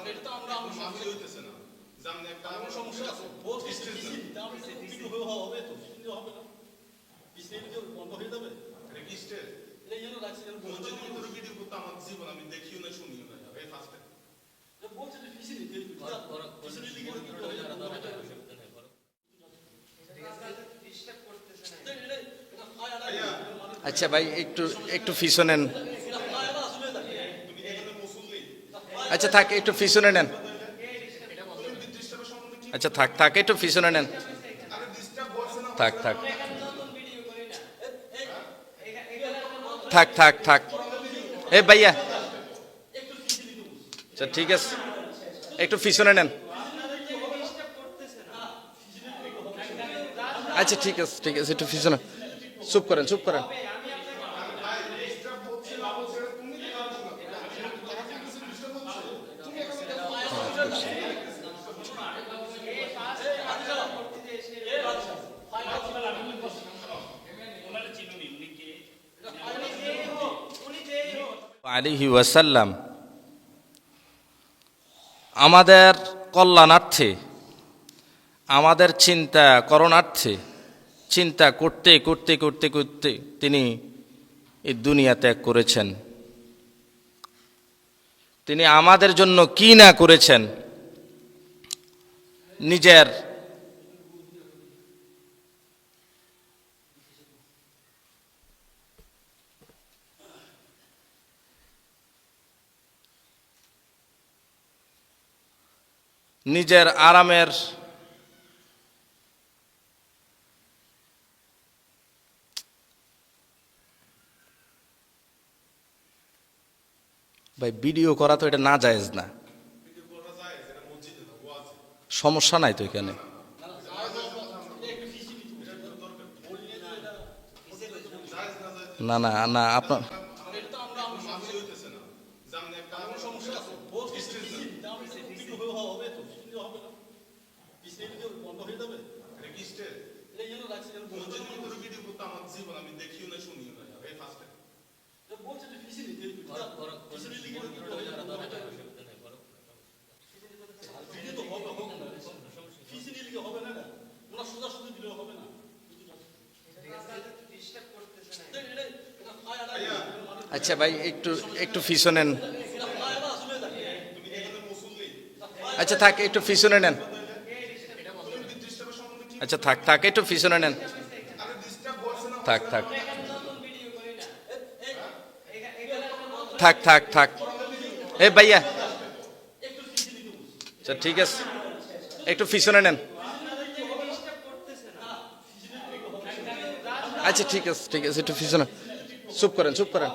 এটা তো আমরা মাফি হইতেছে না জামনে একটা কোনো সমস্যা আছে হবে তো কিছু হবে না পিছনে বন্ধ হয়ে যাবে এটা কি স্টেজ এটা যেন রাখছি কোনো ভিডিও করতে আমার জীবন আমি দেখিও না শুনিও না এই ফার্স্ট টাইম বলছে যে পিছনে আচ্ছা ভাই একটু একটু পিছনে নেন। আচ্ছা থাক, একটু পিছনে নেন। আচ্ছা থাক থাক, একটু পিছনে নেন। থাক থাক থাক থাক থাক এ ভাইয়া, আচ্ছা ঠিক আছে, একটু পিছনে নেন। আচ্ছা ঠিক আছে ঠিক আছে, একটু পিছনে চুপ করেন চুপ করেন। আলাইহি ওয়াসাল্লাম আমাদের কল্যাণার্থে, আমাদের চিন্তা করণার্থে, চিন্তা করতে করতে করতে করতে তিনি এই দুনিয়া ত্যাগ করেছেন। তিনি আমাদের জন্য কি না করেছেন, নিজের নিজের আরামের ভাই ভিডিও করা তো এটা না জায়েজ না, সমস্যা নাই তো এখানে। না না না আপনার এটা তো আমরা মাফি হইতেছে না জামনে একটা কোনো সমস্যা আছে হবে তো কিছু হবে না পিছনে বন্ধ হয়ে যাবে এটা কি স্টেজ এটা যেন রাখছি কোনো ভিডিও করতে আমার জীবন আমি দেখিও না শুনিও না এই ফার্স্ট টাইম বলছে যে পিছনে হবে না না ওরা সোজা সোজা দিলে হবে না। আচ্ছা ভাই একটু একটু পিছনে নেন। আচ্ছা থাক, একটু পিছনে নেন। আচ্ছা থাক থাক, একটু পিছনে নেন। থাক থাক থাক থাক থাক এ ভাইয়া, আচ্ছা ঠিক আছে, একটু পিছনে নেন। আচ্ছা ঠিক আছে ঠিক আছে, একটু পিছনে চুপ করেন চুপ করেন।